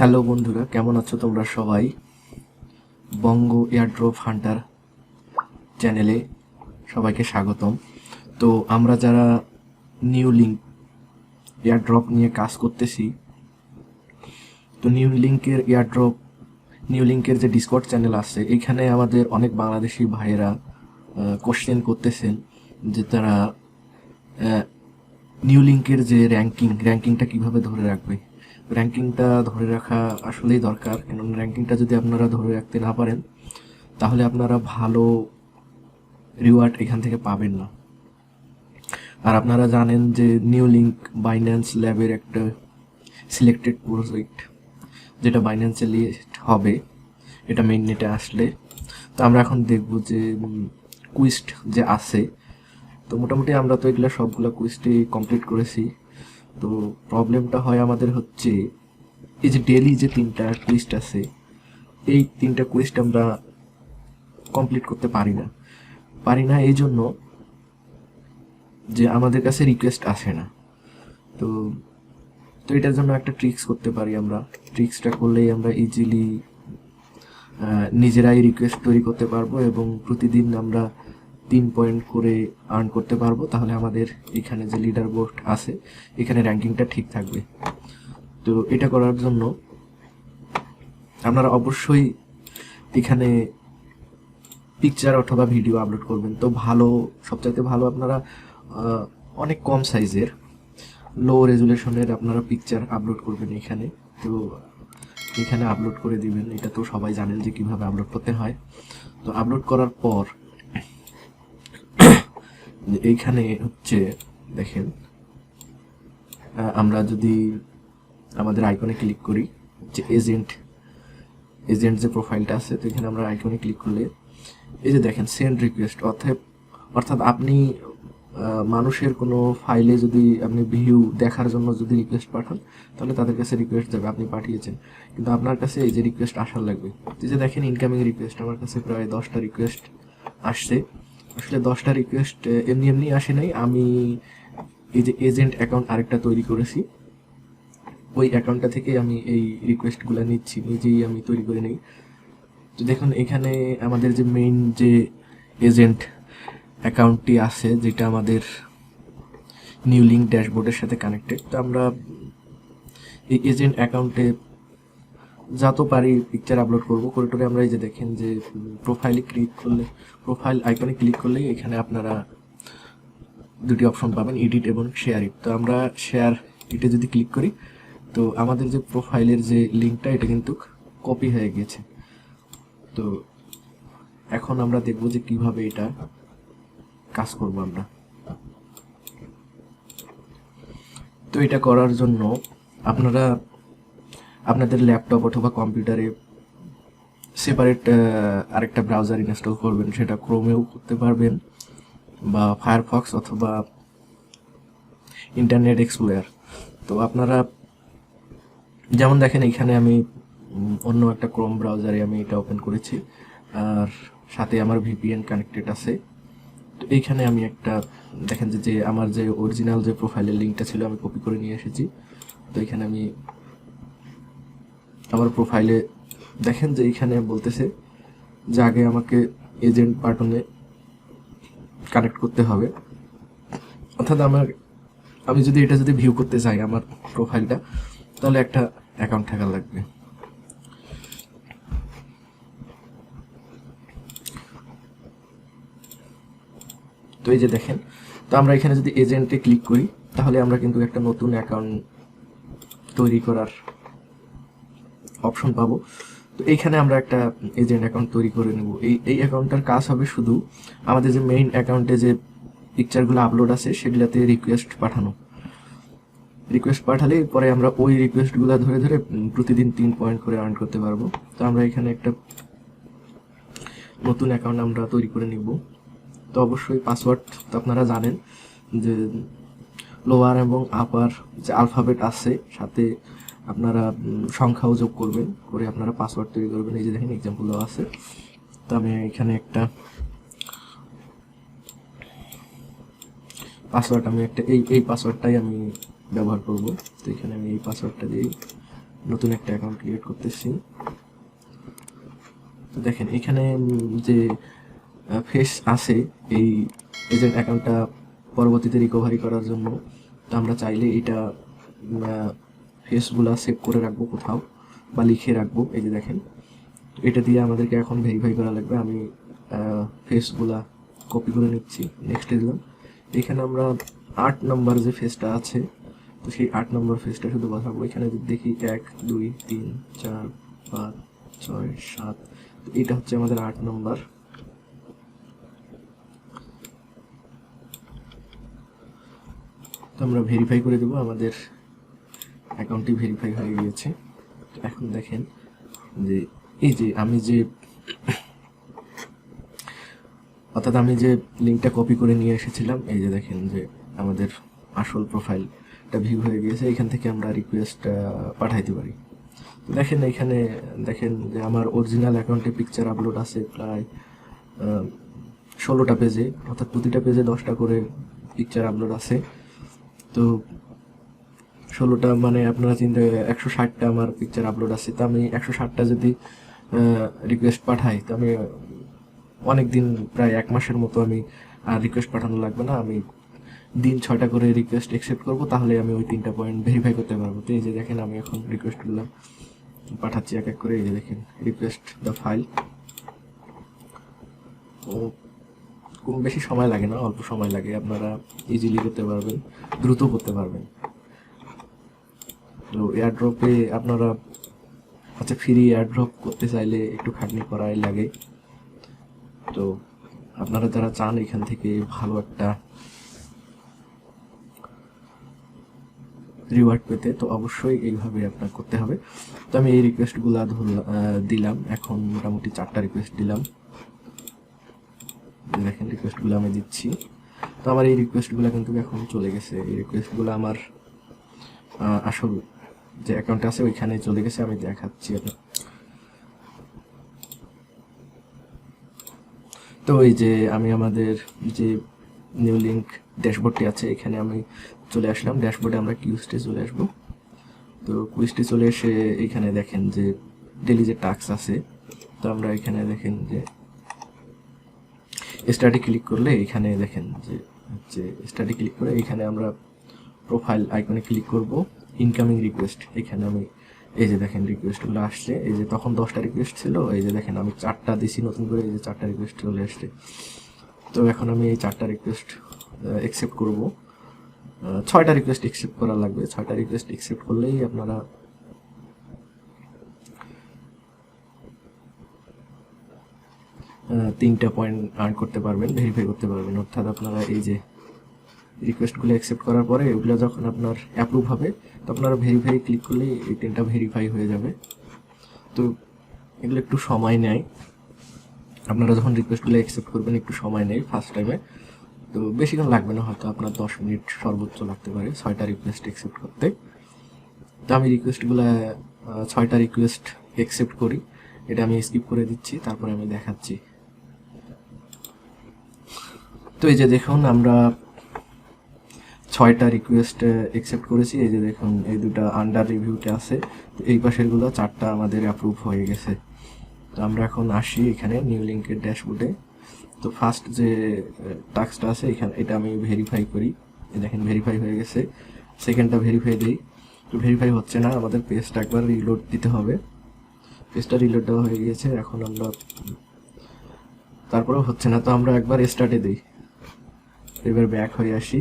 Hello বন্ধুরা, কেমন আছো তোমরা সবাই? বঙ্গো এয়ারড্রপ হান্টার চ্যানেলে সবাইকে স্বাগতম। তো আমরা যারা নিউ লিঙ্ক এয়ারড্রপ নিয়ে কাজ করতেছি, তো নিউ লিঙ্কের যে ডিসকর্ড চ্যানেল আছে, এখানে আমাদের অনেক বাংলাদেশি ভাইয়েরা কোশ্চেন করতেছেন যে তারা নিউ লিঙ্কের যে র্যাঙ্কিংটা কিভাবে ধরে রাখবে। র্যাঙ্কিংটা ধরে রাখা আসলেই দরকার, কারণ র্যাঙ্কিংটা যদি আপনারা ধরে রাখতে না পারেন তাহলে আপনারা ভালো রিওয়ার্ড এখান থেকে পাবেন না। আর আপনারা জানেন যে নিউ লিঙ্ক বাইন্যান্স ল্যাবের একটা সিলেক্টেড প্রজেক্ট, যেটা বাইন্যান্সে লিস্ট হবে, এটা মেইন নেটে আসলে। তো আমরা এখন দেখব যে কুইস্ট যে আছে, তো মোটামুটি আমরা তো এগুলো সবগুলো কুইস্টই কমপ্লিট করেছি। তো প্রবলেমটা হয় আমাদের হচ্ছে এই যে ডেলি যে 3টা কুইস্ট আছে, এই 3টা কুইস্ট আমরা কমপ্লিট করতে পারি না এই জন্য যে আমাদের কাছে রিকোয়েস্ট আসে না। তো তো এটার জন্য একটা ট্রিক্স করতে পারি আমরা। ট্রিক্সটা করলেই আমরা ইজিলি নিজেরাই রিকোয়েস্ট তৈরি করতে পারবো এবং প্রতিদিন আমরা 3 পয়েন্ট করে আর্ন করতে পারবো। তাহলে আমাদের এখানে যে লিডার বোর্ড আছে, এখানে র্যাঙ্কিংটা ঠিক থাকবে। তো এটা করার জন্য আপনারা অবশ্যই এখানে পিকচার অথবা ভিডিও আপলোড করবেন। তো সবচাইতে ভালো আপনারা অনেক কম সাইজের লো রেজুলেশনের আপনারা পিকচার আপলোড করবেন এখানে। তো এখানে আপলোড করে দিবেন, এটা তো সবাই জানেন যে কিভাবে আপলোড করতে হয়। তো আপলোড করার পর এইখানে হচ্ছে দেখেন, আমরা যদি আমাদের আইকনে ক্লিক করি, যে এজেন্ট যে প্রোফাইলটা আছে, তো এখানে আমরা আইকনে ক্লিক করলে এই যে দেখেন সেন্ড রিকোয়েস্ট, অর্থাৎ আপনি মানুষের কোনো ফাইলে যদি আপনি ভিউ দেখার জন্য যদি রিকোয়েস্ট পাঠান, তাহলে তাদের কাছে রিকোয়েস্ট যাবে আপনি পাঠিয়েছেন, কিন্তু আপনার কাছে এই যে রিকোয়েস্ট আসার লাগবে। এই যে দেখেন ইনকামিং রিকোয়েস্ট, আমার কাছে প্রায় 10টা রিকোয়েস্ট আসছে। আসলে 10টা রিকোয়েস্ট এমনি আসে নাই, আমি এই যে এজেন্ট অ্যাকাউন্ট আরেকটা তৈরি করেছি, ওই অ্যাকাউন্টটা থেকে আমি এই রিকোয়েস্টগুলো নিচ্ছি, নিজেই আমি তৈরি করে নিই। তো দেখুন এখানে আমাদের যে মেইন যে এজেন্ট অ্যাকাউন্টটি আছে, যেটা আমাদের নিউ লিঙ্ক ড্যাশবোর্ডের সাথে কানেক্টেড। তো আমরা এই এজেন্ট অ্যাকাউন্টে যত পারি পিকচার আপলোড করবো করে আমরা এই যে দেখেন যে প্রোফাইল আইকনে ক্লিক করলেই এখানে আপনারা দুটি অপশন পাবেন, এডিট এবং শেয়ার ইট। তো আমরা শেয়ার ইটে যদি ক্লিক করি, তো আমাদের যে প্রোফাইলের যে লিঙ্কটা, এটা কিন্তু কপি হয়ে গেছে। তো এখন আমরা দেখব যে কিভাবে এটা কাজ করব আমরা। তো এটা করার জন্য আপনারা আপনাদের ল্যাপটপ অথবা কম্পিউটারে সেপারেট আরেকটা ব্রাউজার ইনস্টল করবেন, সেটা ক্রোমেও করতে পারবেন বা ফায়ারফক্স অথবা ইন্টারনেট এক্সপ্লোরার। তো আপনারা যেমন দেখেন এখানে আমি অন্য একটা ক্রোম ব্রাউজারে আমি এটা ওপেন করেছি, আর সাথে আমার ভিপিএন কানেক্টেড আছে। তো এইখানে আমি একটা দেখেন যে আমার যে অরিজিনাল যে প্রোফাইলের লিঙ্কটা ছিল, আমি কপি করে নিয়ে এসেছি। তো এখানে আমি আমার প্রোফাইলে দেখেন যে এখানে বলতেছে যে আগে আমাকে এজেন্ট বাটনে কানেক্ট করতে হবে, অর্থাৎ আমি যদি এটা ভিউ করতে চাই আমার প্রোফাইলটা, তাহলে একটা অ্যাকাউন্ট থাকা লাগবে। তো এই যে দেখেন, তো আমরা এখানে যদি এজেন্টে ক্লিক করি, তাহলে আমরা কিন্তু একটা নতুন অ্যাকাউন্ট তৈরি করার অপশন পাবো। তো এইখানে আমরা একটা এজেন্ট অ্যাকাউন্ট তৈরি করে নেব। এই অ্যাকাউন্টটার কাজ হবে শুধু আমাদের যে মেইন অ্যাকাউন্টে যে পিকচারগুলো আপলোড আছে, সেগুলোতে রিকোয়েস্ট পাঠালে পরে আমরা ওই রিকোয়েস্টগুলো ধরে প্রতিদিন 3 পয়েন্ট করে আর্ন করতে পারবো। তো আমরা এখানে একটা নতুন অ্যাকাউন্ট আমরা তৈরি করে নিব। তো অবশ্যই পাসওয়ার্ড তো আপনারা জানেন যে লোয়ার এবং আপার যে আলফাবেট আছে, সাথে আপনারা সংখ্যাও যোগ করবেন, করে আপনারা পাসওয়ার্ড তৈরি করবেন। এই যে দেখেন এক্সাম্পলও আছে। তো আমি এখানে একটা পাসওয়ার্ড এই পাসওয়ার্ডটাই আমি ব্যবহার করব। তো এখানে আমি এই পাসওয়ার্ডটা দিই, নতুন একটা অ্যাকাউন্ট ক্রিয়েট করতেছি। তো দেখেন এখানে যে ফেস আছে এই এজেন্ট অ্যাকাউন্টটা পরবর্তীতে রিকভারি করার জন্য, তো আমরা চাইলে এটা ফেসগুলা সেভ করে রাখবো কোথাও বা লিখে রাখবো। এই যে দেখেন এটা দিয়ে আমাদেরকে এখন ভেরিফাই করা লাগবে। আমি ফেসগুলা কপি করে নিচ্ছি, নেক্সটে দিলাম। এখানে আমরা 8 নম্বর যে ফেসটা আছে, তো সেই 8 নম্বর ফেসটা শুধু বসাবো। এখানে দেখি 1 2 3 4 5 6 7, তো এটা হচ্ছে আমাদের 8 নম্বর। তো আমরা ভেরিফাই করে দেবো, আমাদের অ্যাকাউন্টটি ভেরিফাই হয়ে গিয়েছে। এখন দেখেন যে এই যে আমি যে অর্থাৎ আমি যে লিঙ্কটা কপি করে নিয়ে এসেছিলাম, এই যে দেখেন যে আমাদের আসল প্রোফাইলটা ভিউ হয়ে গিয়েছে। এখান থেকে আমরা রিকোয়েস্ট পাঠাইতে পারি। তো দেখেন এখানে দেখেন যে আমার অরিজিনাল অ্যাকাউন্টে পিকচার আপলোড আছে প্রায় 16টা পেজে, অর্থাৎ প্রতিটা পেজে 10টা করে পিকচার আপলোড আছে। তো 16টা মানে আপনারা চিন্তা 160টা আমার পিকচার আপলোড আছে। তো আমি 160টা যদি রিকোয়েস্ট পাঠাই, তো আমি অনেক দিন, প্রায় 1 মাসের মতো আমি আর রিকোয়েস্ট পাঠানো লাগবে না। আমি দিন 6টা করে রিকোয়েস্ট অ্যাকসেপ্ট করবো, তাহলে আমি ওই 3টা পয়েন্ট ভেরিফাই করতে পারবো। তো এই যে দেখেন আমি এখন রিকোয়েস্টগুলো পাঠাচ্ছি এক এক করে। এই যে দেখেন রিকোয়েস্ট দ্য ফাইল। খুব বেশি সময় লাগে না, অল্প সময় লাগে, আপনারা ইজিলি করতে পারবেন, দ্রুত করতে পারবেন। তো এয়ারড্রপে আপনারা ফ্রি এয়ারড্রপ করতে চাইলে একটু খাটনি করাই লাগে। তো আপনারা যারা চান এখান থেকে ভালো একটা রিওয়ার্ড পেতে, তো অবশ্যই এইভাবে আপনার করতে হবে। তো আমি এই রিকোয়েস্টগুলো দিলাম, এখন মোটামুটি 4টা রিকোয়েস্ট দিলাম। দেখেন রিকোয়েস্টগুলো আমি দিচ্ছি। তো আমার এই রিকোয়েস্টগুলো কিন্তু এখন চলে গেছে। এই রিকোয়েস্টগুলো আমার আসল যে অ্যাকাউন্ট আছে ওইখানে চলে গেছে, আমি দেখাচ্ছি আপনার। তো এই যে আমি আমাদের যে নিউ লিঙ্ক ড্যাশবোর্ডটি আছে এখানে আমি চলে আসলাম। ড্যাশবোর্ডে আমরা কিউস্টে চলে আসবো। তো কুইস্টে চলে এসে এখানে দেখেন যে ডেলি যে টাস্ক আছে, তো আমরা এখানে দেখেন যে স্টাডি ক্লিক করলে এখানে দেখেন যে স্টাডি ক্লিক করে এখানে আমরা প্রোফাইল আইকনে ক্লিক করব, ইনকামিং রিকোয়েস্ট। এখানে আমি এই যে দেখেন রিকোয়েস্টগুলো আসছে। এই যে তখন 10টা রিকোয়েস্ট ছিল, এই যে দেখেন আমি 4টা দিছি নতুন করে, এই যে 4টা রিকোয়েস্ট চলে আসছে। তো এখন আমি এই 4টা রিকোয়েস্ট অ্যাকসেপ্ট করব। 6টা রিকোয়েস্ট অ্যাকসেপ্ট করা লাগবে। 6টা রিকোয়েস্ট অ্যাকসেপ্ট করলেই আপনারা তিনটা পয়েন্ট আর্ন করতে পারবেন, ভেরিফাই করতে পারবেন। অর্থাৎ আপনারা এই যে রিকোয়েস্টগুলো অ্যাকসেপ্ট করার পরে এগুলো যখন আপনার অ্যাপ্রুভ হবে, তো আপনারা ভেরিফাই ক্লিক করলেই এই 3টা ভেরিফাই হয়ে যাবে। তো এগুলো একটু সময় নেয়, আপনারা যখন রিকোয়েস্টগুলো অ্যাকসেপ্ট করবেন একটু সময় নেয় ফার্স্ট টাইমে। তো বেশিক্ষণ লাগবে না, হয়তো আপনার 10 মিনিট সর্বোচ্চ লাগতে পারে 6টা রিকোয়েস্ট অ্যাকসেপ্ট করতে। তো আমি রিকোয়েস্টগুলো 6টা রিকোয়েস্ট অ্যাকসেপ্ট করি, এটা আমি স্কিপ করে দিচ্ছি, তারপরে আমি দেখাচ্ছি। তো এই যে দেখুন আমরা 6টা রিকোয়েস্ট অ্যাকসেপ্ট করেছি। এই যে দেখুন এই দুটো আন্ডার রিভিউতে আছে, তো এই পাশেরগুলো 4টা আমাদের অ্যাপ্রুভ হয়ে গেছে। তো আমরা এখন আসি এখানে নিউ লিঙ্কের ড্যাশবোর্ডে। তো ফার্স্ট যে টাস্কটা আছে এখানে, এটা আমি ভেরিফাই করি। দেখেন ভেরিফাই হয়ে গেছে। সেকেন্ডটা ভেরিফাই দিই, তো ভেরিফাই হচ্ছে না, আমাদের পেজটা একবার রিলোড দিতে হবে। পেজটা রিলোড দেওয়া হয়ে গিয়েছে, এখন আমরা তারপরেও হচ্ছে না, তো আমরা একবার স্টার্টে দিই। এবার ব্যাক হয়ে আসি,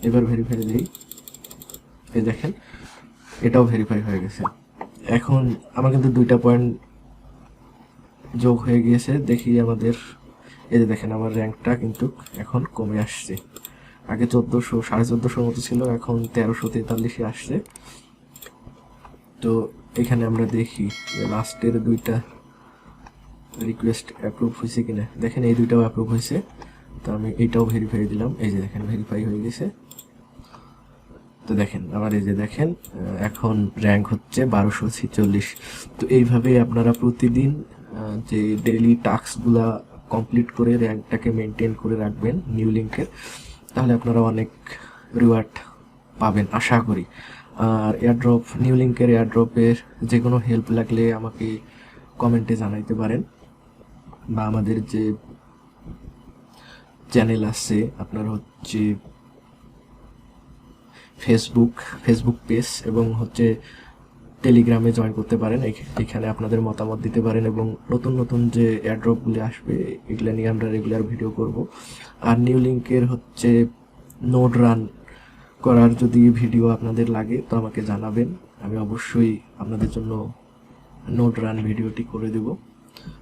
এবার ভেরিফাই দিই। এই দেখেন এটাও ভেরিফাই হয়ে গেছে। এখন আমার কিন্তু 2টা পয়েন্ট যোগ হয়ে গিয়েছে। দেখি আমাদের এই যে দেখেন আমার র্যাঙ্কটা কিন্তু এখন কমে আসছে। আগে 1400 1450 মতো ছিল, এখন 1343 আসছে। তো এখানে আমরা দেখি যে লাস্টের 2টা রিকোয়েস্ট অ্যাপ্রুভ হয়েছে কিনা। দেখেন এই 2টাও অ্যাপ্রুভ হয়েছে, তো আমি এইটাও ভেরিফাই দিলাম। এই যে দেখেন ভেরিফাই হয়ে গেছে। তো দেখেন আমার এই যে দেখেন এখন র্যাঙ্ক হচ্ছে 1246। তো এইভাবে আপনারা প্রতিদিন যে ডেইলি টাস্কগুলা কমপ্লিট করে র্যাঙ্কটাকে মেনটেন করে রাখবেন নিউ লিঙ্কের, তাহলে আপনারা অনেক রিওয়ার্ড পাবেন আশা করি। আর এয়ারড্রপ নিউলিঙ্কের এয়ারড্রপের যে কোনো হেল্প লাগলে আমাকে কমেন্টে জানাইতে পারেন, বা আমাদের যে চ্যানেল আছে আপনার হচ্ছে ফেসবুক পেজ এবং হচ্ছে টেলিগ্রামে জয়েন করতে পারেন। এখানে আপনাদের মতামত দিতে পারেন এবং নতুন নতুন যে এয়ারড্রপগুলি আসবে এগুলো নিয়ে আমরা রেগুলার ভিডিও করব। আর নিউলিঙ্কের হচ্ছে নোড রান করার যদি ভিডিও আপনাদের লাগে তো আমাকে জানাবেন, আমি অবশ্যই আপনাদের জন্য নোড রান ভিডিওটি করে দেব।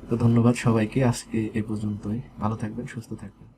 তো ধন্যবাদ সবাইকে, আজকে এ পর্যন্তই। ভালো থাকবেন, সুস্থ থাকবেন।